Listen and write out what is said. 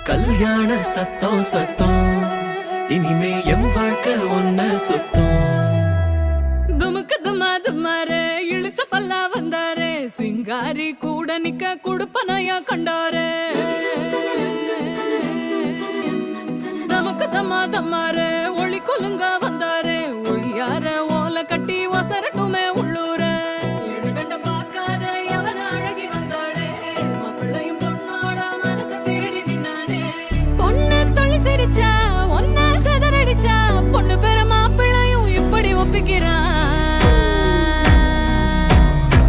கல்யாண சத்தம் சத்தம் இனிமே எம் வாழ்க்கை ஒன்ன சுத்தம். துமுக்கு துமாரு இழுச்ச பல்லா வந்தாரு, சிங்காரி கூட நிக்க குடுப்பனையா கண்டாரு. தமுக்கு தமாரு ஒளி கொலுங்க வந்தாரு, ஒளியார ஓலை கட்டி ஒசரட்டும்